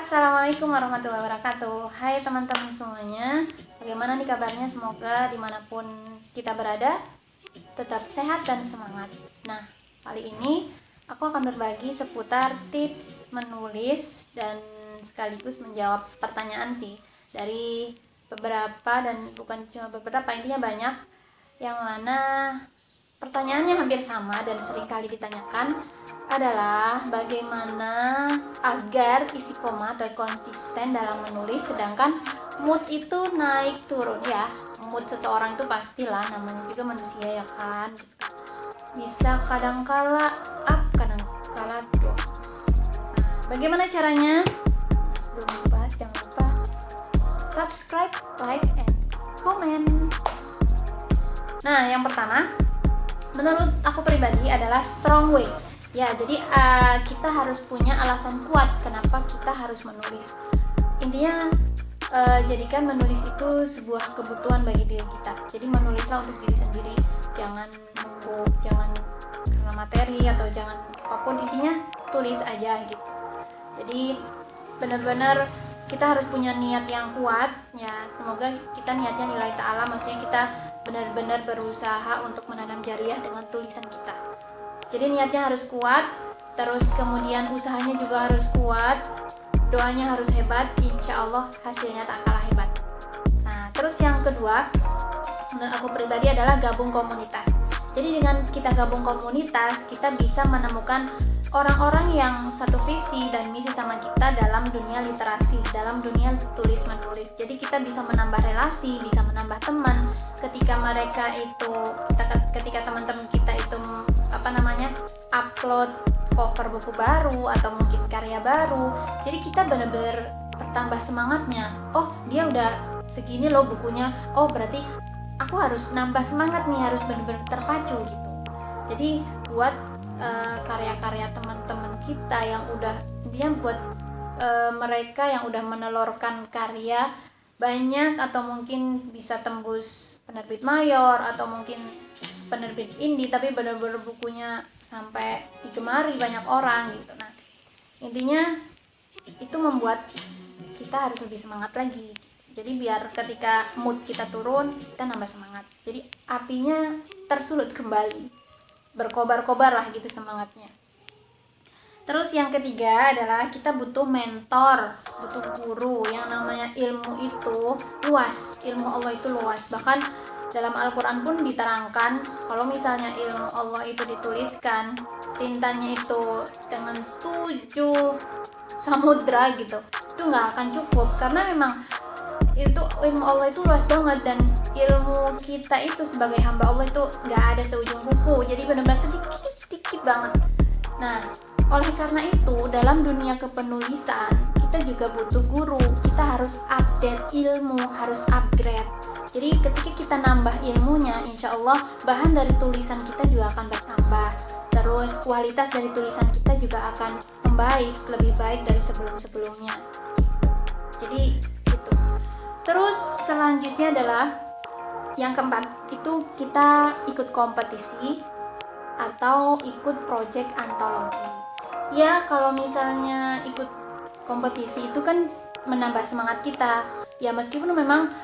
Assalamualaikum warahmatullahi wabarakatuh. Hai teman-teman semuanya, bagaimana nih kabarnya? Semoga dimanapun kita berada tetap sehat dan semangat. Nah, kali ini aku akan berbagi seputar tips menulis dan sekaligus menjawab pertanyaan sih dari beberapa, dan bukan cuma beberapa, intinya banyak, yang mana pertanyaannya hampir sama dan sering kali ditanyakan adalah bagaimana agar isi koma atau konsisten dalam menulis, sedangkan mood itu naik turun. Ya, mood seseorang itu pastilah, namanya juga manusia ya kan, bisa kadangkala up, kadangkala down. Bagaimana caranya? Sebelum dibahas, jangan lupa subscribe, like, and comment. Nah, yang pertama, menurut aku pribadi adalah strong way. Ya, jadi kita harus punya alasan kuat kenapa kita harus menulis. Intinya jadikan menulis itu sebuah kebutuhan bagi diri kita. Jadi menulislah untuk diri sendiri. Jangan nunggu, jangan karena materi atau jangan apapun, intinya tulis aja gitu. Jadi benar-benar kita harus punya niat yang kuat ya. Semoga kita niatnya nilai ta'ala, maksudnya kita benar-benar berusaha untuk menanam jariah dengan tulisan kita. Jadi niatnya harus kuat, terus kemudian usahanya juga harus kuat, doanya harus hebat, insya Allah hasilnya tak kalah hebat. Nah, terus yang kedua, menurut aku pribadi adalah gabung komunitas. Jadi dengan kita gabung komunitas, kita bisa menemukan orang-orang yang satu visi dan misi sama kita dalam dunia literasi, dalam dunia tulis menulis. Jadi kita bisa menambah relasi, bisa menambah teman. Ketika teman-teman kita itu upload cover buku baru atau mungkin karya baru, jadi kita benar-benar bertambah semangatnya. Oh, dia udah segini loh bukunya, oh berarti aku harus nambah semangat nih, harus benar-benar terpacu gitu. Jadi buat karya-karya teman-teman kita yang udah, intinya buat mereka yang udah menelurkan karya banyak atau mungkin bisa tembus penerbit mayor atau mungkin penerbit indie, tapi benar-benar bukunya sampai digemari banyak orang gitu. Nah, intinya itu membuat kita harus lebih semangat lagi. Jadi biar ketika mood kita turun, kita nambah semangat. Jadi apinya tersulut kembali, berkobar-kobar lah gitu semangatnya. Terus yang ketiga adalah kita butuh mentor, butuh guru. Yang namanya ilmu itu luas, ilmu Allah itu luas. Bahkan dalam Al-Quran pun diterangkan kalau misalnya ilmu Allah itu dituliskan, tintanya itu dengan 7 samudra gitu, itu nggak akan cukup, karena memang itu ilmu Allah itu luas banget, dan ilmu kita itu sebagai hamba Allah itu nggak ada seujung buku, jadi benar-benar sedikit banget. Nah, oleh karena itu dalam dunia kepenulisan kita juga butuh guru, kita harus update ilmu, harus upgrade. Jadi ketika kita nambah ilmunya, insya Allah bahan dari tulisan kita juga akan bertambah, terus kualitas dari tulisan kita juga akan membaik, lebih baik dari sebelum-sebelumnya. Jadi gitu. Terus selanjutnya adalah yang keempat, itu kita ikut kompetisi atau ikut project antologi. Ya, kalau misalnya ikut kompetisi itu kan menambah semangat kita. Ya meskipun memang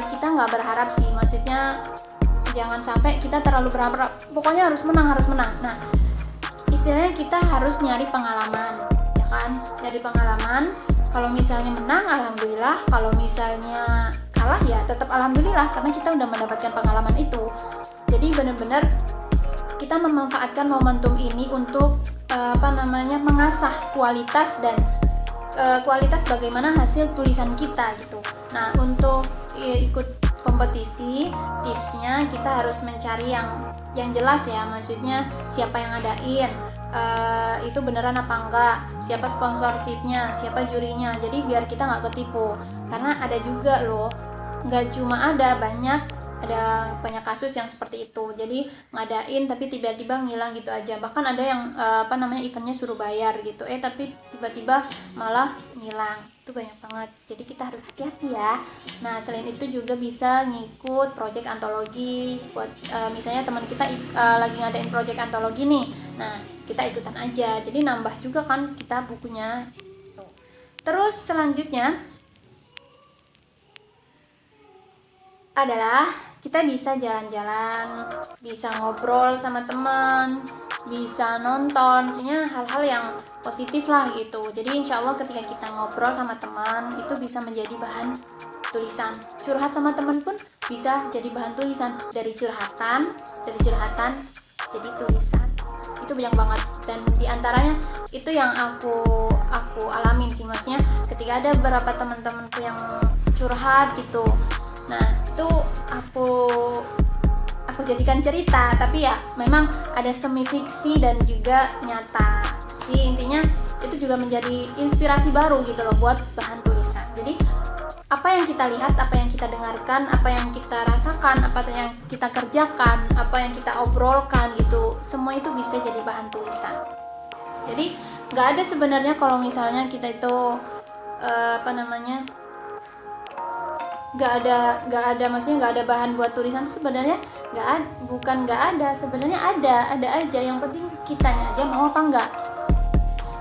kita nggak berharap sih, maksudnya jangan sampai kita terlalu berharap pokoknya harus menang. Nah, istilahnya kita harus nyari pengalaman, ya kan? Nyari pengalaman. Kalau misalnya menang, alhamdulillah. Kalau misalnya kalah, ya tetap alhamdulillah, karena kita udah mendapatkan pengalaman itu. Jadi benar-benar kita memanfaatkan momentum ini untuk mengasah kualitas dan kualitas bagaimana hasil tulisan kita gitu. Nah, untuk ikut kompetisi, tipsnya kita harus mencari yang jelas ya, maksudnya siapa yang ngadain, itu beneran apa enggak, siapa sponsorshipnya, siapa jurinya. Jadi biar kita nggak ketipu, karena ada juga loh, nggak cuma ada banyak kasus yang seperti itu. Jadi ngadain tapi tiba-tiba ngilang gitu aja. Bahkan ada yang eventnya suruh bayar gitu, tapi tiba-tiba malah ngilang. Itu banyak banget. Jadi kita harus hati-hati ya. Nah, selain itu juga bisa ngikut project antologi. Buat misalnya teman kita lagi ngadain project antologi nih. Nah, kita ikutan aja. Jadi nambah juga kan kita bukunya. Terus selanjutnya adalah kita bisa jalan-jalan, bisa ngobrol sama teman, bisa nonton, artinya hal-hal yang positif lah gitu. Jadi insya Allah ketika kita ngobrol sama teman itu bisa menjadi bahan tulisan. Curhat sama teman pun bisa jadi bahan tulisan, dari curhatan jadi tulisan. Itu banyak banget, dan diantaranya itu yang aku alamin sih, maksudnya ketika ada beberapa teman-temanku yang curhat gitu. Nah itu aku jadikan cerita, tapi ya memang ada semi fiksi dan juga nyata. Jadi intinya itu juga menjadi inspirasi baru gitu loh buat bahan tulisan. Jadi apa yang kita lihat, apa yang kita dengarkan, apa yang kita rasakan, apa yang kita kerjakan, apa yang kita obrolkan gitu, semua itu bisa jadi bahan tulisan. Jadi nggak ada sebenarnya kalau misalnya kita itu nggak ada maksudnya nggak ada bahan buat tulisan, sebenarnya bukan nggak ada, sebenarnya ada aja, yang penting kitanya aja mau apa enggak.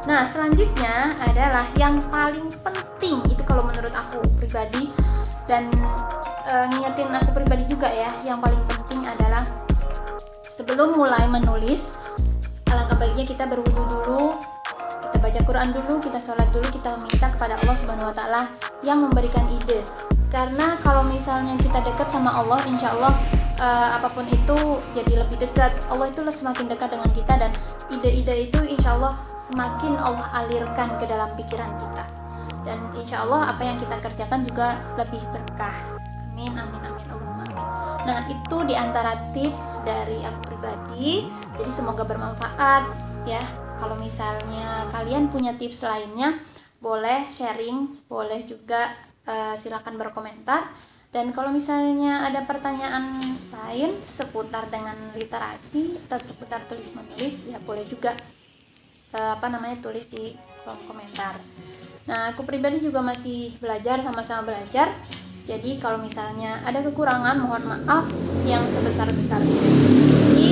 Nah selanjutnya adalah yang paling penting, itu kalau menurut aku pribadi, dan ngingetin aku pribadi juga ya, yang paling penting adalah sebelum mulai menulis, alangkah baiknya kita berwudu dulu, kita baca Quran dulu, kita sholat dulu, kita meminta kepada Allah Subhanahu Wa Taala yang memberikan ide. Karena kalau misalnya kita dekat sama Allah, insya Allah apapun itu jadi lebih dekat. Allah itu semakin dekat dengan kita, dan ide-ide itu insya Allah semakin Allah alirkan ke dalam pikiran kita, dan insya Allah apa yang kita kerjakan juga lebih berkah. Amin amin amin Allahumma amin. Nah itu diantara tips dari aku pribadi, jadi semoga bermanfaat ya. Kalau misalnya kalian punya tips lainnya, boleh sharing, boleh juga silakan berkomentar. Dan kalau misalnya ada pertanyaan lain seputar dengan literasi atau seputar tulis menulis, ya boleh juga tulis di kolom komentar. Nah aku pribadi juga masih belajar, sama-sama belajar. Jadi kalau misalnya ada kekurangan, mohon maaf yang sebesar-besarnya. Jadi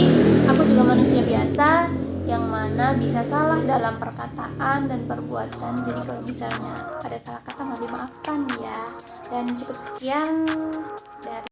aku juga manusia biasa yang mana bisa salah dalam perkataan dan perbuatan. Jadi kalau misalnya ada salah kata, mohon dimaafkan ya. Dan cukup sekian dari